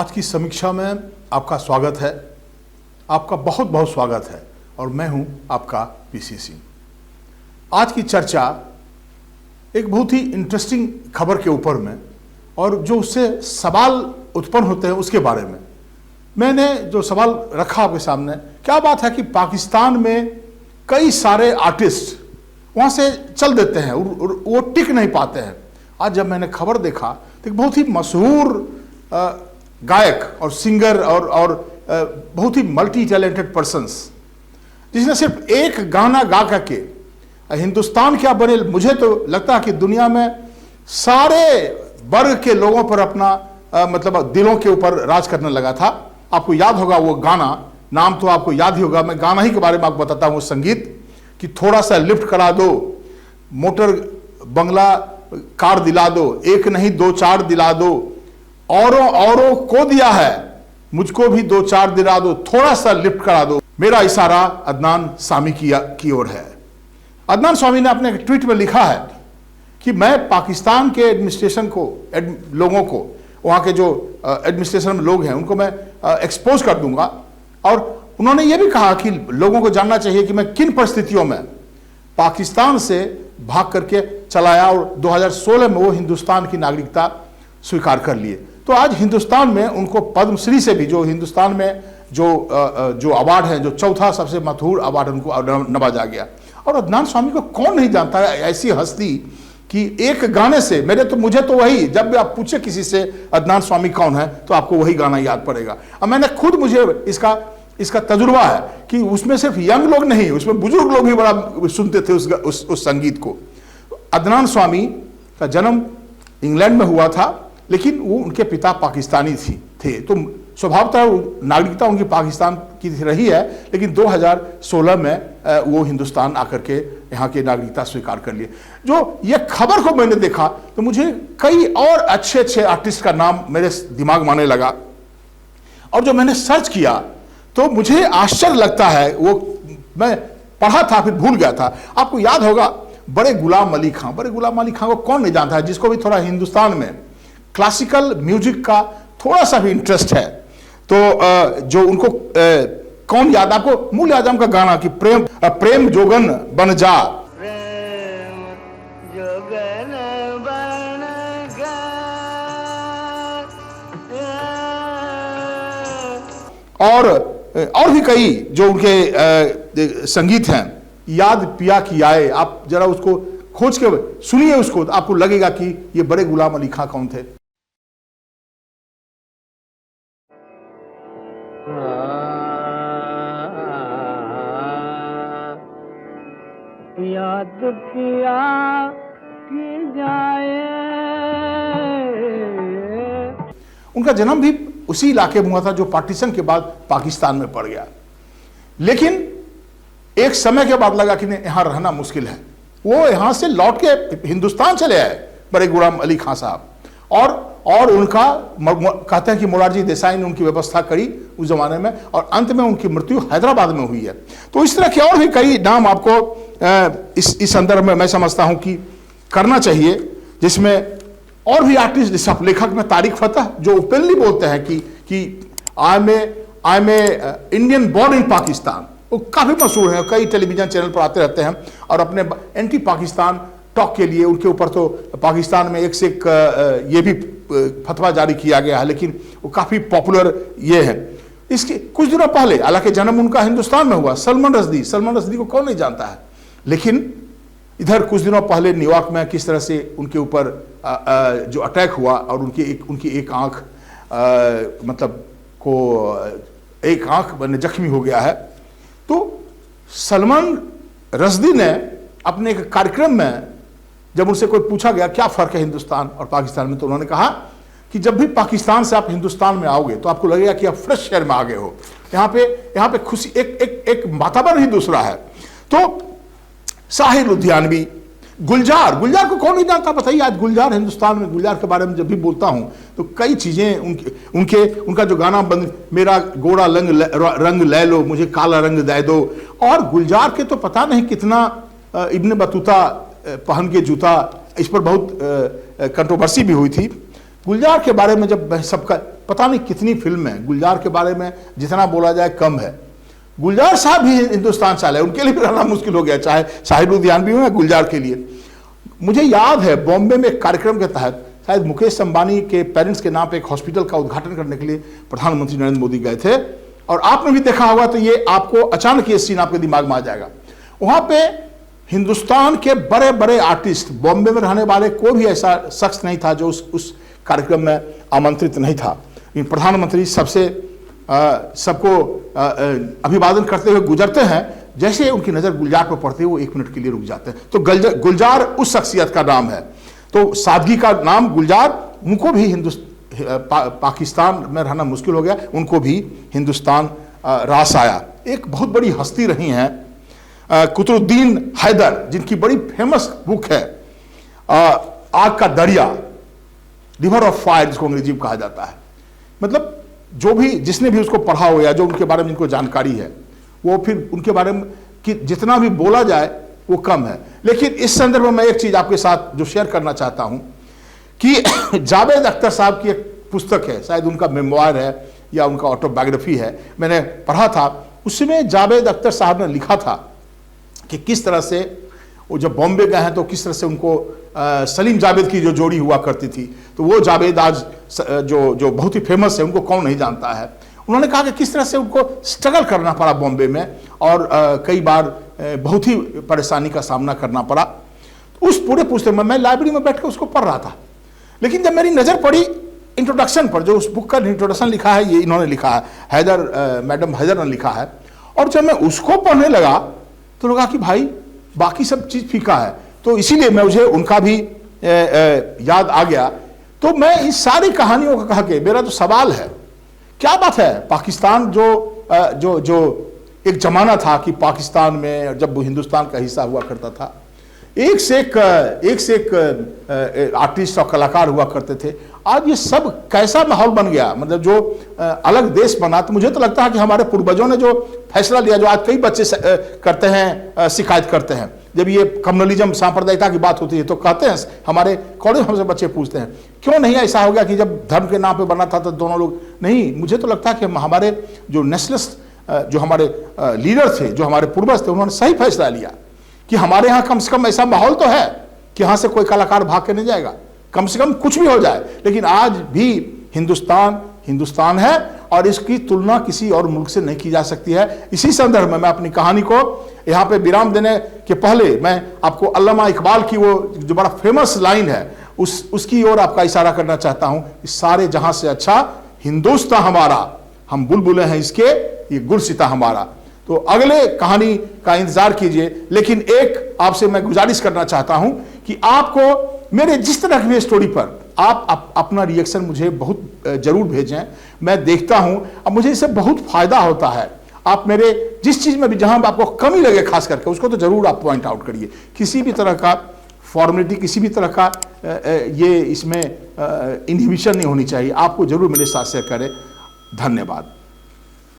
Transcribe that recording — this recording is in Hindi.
आज की समीक्षा में आपका स्वागत है, आपका बहुत बहुत स्वागत है और मैं हूं आपका पीसी सिंह। आज की चर्चा एक बहुत ही इंटरेस्टिंग खबर के ऊपर में और जो उससे सवाल उत्पन्न होते हैं उसके बारे में मैंने जो सवाल रखा आपके सामने। क्या बात है कि पाकिस्तान में कई सारे आर्टिस्ट वहाँ से चल देते हैं और वो टिक नहीं पाते हैं। आज जब मैंने खबर देखा तो एक बहुत ही मशहूर गायक और सिंगर और बहुत ही मल्टी टैलेंटेड पर्सन्स जिसने सिर्फ एक गाना गा करके हिंदुस्तान क्या बने, मुझे तो लगता है कि दुनिया में सारे वर्ग के लोगों पर अपना मतलब दिलों के ऊपर राज करने लगा था। आपको याद होगा वो गाना, नाम तो आपको याद ही होगा, मैं गाना ही के बारे में आपको बताता हूँ। वो संगीत कि थोड़ा सा लिफ्ट करा दो, मोटर बंगला कार दिला दो, एक नहीं दो चार दिला दो, औरों को दिया है मुझको भी दो चार दिला दो, थोड़ा सा लिफ्ट करा दो, मेरा इशारा अदनान सामी की ओर है। अदनान सामी ने अपने ट्वीट में लिखा है कि मैं पाकिस्तान के एडमिनिस्ट्रेशन को, लोगों को, वहाँ के जो एडमिनिस्ट्रेशन में लोग हैं उनको मैं एक्सपोज कर दूंगा। और उन्होंने ये भी कहा कि लोगों को जानना चाहिए कि मैं किन परिस्थितियों में पाकिस्तान से भाग करके चला आया और 2016 में वो हिंदुस्तान की नागरिकता स्वीकार कर लिए। तो आज हिंदुस्तान में उनको पद्मश्री से भी, जो हिंदुस्तान में जो अवार्ड है, जो चौथा सबसे मशहूर अवार्ड उनको नवाजा गया। और अदनान सामी को कौन नहीं जानता है, ऐसी हस्ती कि एक गाने से मुझे तो वही, जब भी आप पूछे किसी से अदनान सामी कौन है तो आपको वही गाना याद पड़ेगा। अब मैंने खुद, मुझे इसका तजुर्बा है कि उसमें सिर्फ यंग लोग नहीं, उसमें बुजुर्ग लोग भी बड़ा सुनते थे उस संगीत को। अदनान सामी का जन्म इंग्लैंड में हुआ था, लेकिन वो उनके पिता पाकिस्तानी थे, तो स्वभावतः नागरिकता उनकी पाकिस्तान की रही है, लेकिन 2016 में वो हिंदुस्तान आकर के यहाँ की नागरिकता स्वीकार कर लिए। जो ये खबर को मैंने देखा तो मुझे कई और अच्छे आर्टिस्ट का नाम मेरे दिमाग में आने लगा, और जो मैंने सर्च किया तो मुझे आश्चर्य लगता है। वो मैं पढ़ा था फिर भूल गया था। आपको याद होगा बड़े गुलाम अली खां को कौन नहीं जानता है, जिसको भी थोड़ा हिंदुस्तान में क्लासिकल म्यूजिक का थोड़ा सा भी इंटरेस्ट है। तो जो उनको कौन याद, आपको मूल आजम का गाना कि प्रेम जोगन बन जा, और भी कई जो उनके संगीत हैं, याद पिया की आए, आप जरा उसको खोज के सुनिए उसको, तो आपको लगेगा कि ये बड़े गुलाम अली खां कौन थे। याद पिया की जाए। उनका जन्म भी उसी इलाके में हुआ था जो पार्टीशन के बाद पाकिस्तान में पड़ गया, लेकिन एक समय के बाद लगा कि नहीं, यहां रहना मुश्किल है। वो यहां से लौट के हिंदुस्तान चले आए बड़े गुलाम अली खां साहब, और उनका कहते हैं कि मोरारजी देसाई ने उनकी व्यवस्था करी उस जमाने में, और अंत में उनकी मृत्यु हैदराबाद में हुई है। तो इस तरह के और भी कई नाम आपको इस संदर्भ में मैं समझता हूं कि करना चाहिए, जिसमें और भी आर्टिस्ट, जैसे लेखक में तारिक फतेह जो ओपनली बोलते हैं कि I am Indian born in Pakistan, वो काफी मशहूर है, कई टेलीविजन चैनल पर आते रहते हैं और अपने एंटी पाकिस्तान टॉक के लिए उनके ऊपर तो पाकिस्तान में एक से एक ये भी फतवा जारी किया गया है, लेकिन वो काफी पॉपुलर ये है। इसके कुछ दिनों पहले, हालांकि जन्म उनका हिंदुस्तान में हुआ, सलमान रश्दी को कौन नहीं जानता है, लेकिन इधर कुछ दिनों पहले न्यूयॉर्क में किस तरह से उनके ऊपर जो अटैक हुआ और उनकी एक आंख मतलब को एक आंख जख्मी हो गया है। तो सलमान रश्दी ने अपने एक कार्यक्रम में, जब उनसे कोई पूछा गया क्या फर्क है हिंदुस्तान और पाकिस्तान में, तो उन्होंने कहा कि जब भी पाकिस्तान से आप हिंदुस्तान में आओगे तो आपको लगेगा कि आप फ्रेश एयर में आ गए हो। यहाँ पे खुशी, एक वातावरण ही दूसरा है। तो साहिर लुधियानवी, गुलजार को कौन नहीं जानता, बताइए। आज गुलजार, हिंदुस्तान में गुलजार के बारे में जब भी बोलता हूं तो कई चीजें उनका जो गाना मेरा गोरा रंग ले लो, मुझे काला रंग दे दो, और गुलजार के तो पता नहीं कितना इब्न बतूता पहन के जूता, इस पर बहुत कंट्रोवर्सी भी हुई थी। गुलजार के बारे में जब सबका पता नहीं कितनी फिल्म है, गुलजार के बारे में जितना बोला जाए कम है। गुलजार साहब भी हिंदुस्तान से आए, उनके लिए भी रहना मुश्किल हो गया, चाहे साहिब उद्यान भी हो गुलजार के लिए। मुझे याद है बॉम्बे में एक कार्यक्रम के तहत शायद मुकेश अंबानी के पेरेंट्स के नाम पे एक हॉस्पिटल का उद्घाटन करने के लिए प्रधानमंत्री नरेंद्र मोदी गए थे, और आपने भी देखा होगा, तो ये आपको अचानक ये सीन आपके दिमाग में आ जाएगा। वहां पे हिंदुस्तान के बड़े बड़े आर्टिस्ट, बॉम्बे में रहने वाले कोई भी ऐसा शख्स नहीं था जो उस कार्यक्रम में आमंत्रित नहीं था। प्रधानमंत्री सबको अभिवादन करते हुए गुजरते हैं, जैसे उनकी नजर गुलजार पर पड़ती है वो 1 मिनट के लिए रुक जाते हैं। तो गुलजार उस शख्सियत का नाम है। तो सादगी का नाम गुलजार, उनको भी पाकिस्तान में रहना मुश्किल हो गया, उनको भी हिंदुस्तान रास आया। एक बहुत बड़ी हस्ती रही हैं कुतुबुद्दीन हैदर, जिनकी बड़ी फेमस बुक है आग का दरिया, रिवर ऑफ फायर जिसको अंग्रेजी में कहा जाता है। मतलब जो भी जिसने भी उसको पढ़ा हो या जो उनके बारे में जिनको जानकारी है, वो फिर उनके बारे में कि जितना भी बोला जाए वो कम है। लेकिन इस संदर्भ में मैं एक चीज आपके साथ जो शेयर करना चाहता हूं कि जावेद अख्तर साहब की एक पुस्तक है, शायद उनका मेमोयर है या उनका ऑटोबायोग्राफी है, मैंने पढ़ा था। उसमें जावेद अख्तर साहब ने लिखा था कि किस तरह से वो जब बॉम्बे गए हैं तो किस तरह से उनको सलीम जावेद की जो जोड़ी हुआ करती थी, तो वो जावेद आज जो बहुत ही फेमस है, उनको कौन नहीं जानता है। उन्होंने कहा कि किस तरह से उनको स्ट्रगल करना पड़ा बॉम्बे में, और कई बार बहुत ही परेशानी का सामना करना पड़ा। उस पूरे पुस्तक में मैं लाइब्रेरी में बैठ कर उसको पढ़ रहा था, लेकिन जब मेरी नज़र पड़ी इंट्रोडक्शन पर, जो उस बुक का इंट्रोडक्शन लिखा है, ये इन्होंने लिखा है, हैदर मैडम हैदर ने लिखा है, और जब मैं उसको पढ़ने लगा तो लगा कि भाई बाकी सब चीज़ फीका है। तो इसीलिए मुझे उनका भी याद आ गया। तो मैं इस सारी कहानियों का कह के मेरा जो सवाल है, क्या बात है, पाकिस्तान जो एक जमाना था कि पाकिस्तान में जब हिंदुस्तान का हिस्सा हुआ करता था, एक से एक आर्टिस्ट और कलाकार हुआ करते थे, आज ये सब कैसा माहौल बन गया। मतलब जो अलग देश बना, तो मुझे तो लगता है कि हमारे पूर्वजों ने जो फैसला लिया, जो आज कई बच्चे करते हैं, शिकायत करते हैं, जब ये कम्युनलिज्म सांप्रदायिकता की बात होती है तो कहते हैं, हमारे कॉलेज हमसे बच्चे पूछते हैं क्यों नहीं ऐसा हो गया कि जब धर्म के नाम पे बना था तो दोनों लोग नहीं। मुझे तो लगता है कि हमारे जो नेशनलिस्ट, जो हमारे लीडर थे, जो हमारे पूर्वज थे, उन्होंने सही फैसला लिया कि हमारे यहाँ कम से कम ऐसा माहौल तो है कि यहाँ से कोई कलाकार भाग के नहीं जाएगा, कम से कम कुछ भी हो जाए। लेकिन आज भी हिंदुस्तान है और इसकी तुलना किसी और मुल्क से नहीं की जा सकती है। इसी संदर्भ में मैं अपनी कहानी को यहाँ पे विराम देने के पहले मैं आपको अल्लामा इकबाल की वो जो बड़ा फेमस लाइन है उसकी ओर आपका इशारा करना चाहता हूँ, इस सारे जहां से अच्छा हिंदुस्तान हमारा, हम बुलबुले हैं इसके, ये गुलसिता हमारा। तो अगले कहानी का इंतजार कीजिए। लेकिन एक आपसे मैं गुजारिश करना चाहता हूं कि आपको मेरे जिस तरह की स्टोरी पर आप अपना रिएक्शन मुझे बहुत जरूर भेजें, मैं देखता हूं। अब मुझे इससे बहुत फायदा होता है। आप मेरे जिस चीज में भी जहां आपको कमी लगे खास करके, उसको तो जरूर आप पॉइंट आउट करिए। किसी भी तरह का फॉर्मेलिटी, किसी भी तरह का ये इसमें इनहिबिशन नहीं होनी चाहिए। आपको जरूर मेरे साथ शेयर करें। धन्यवाद।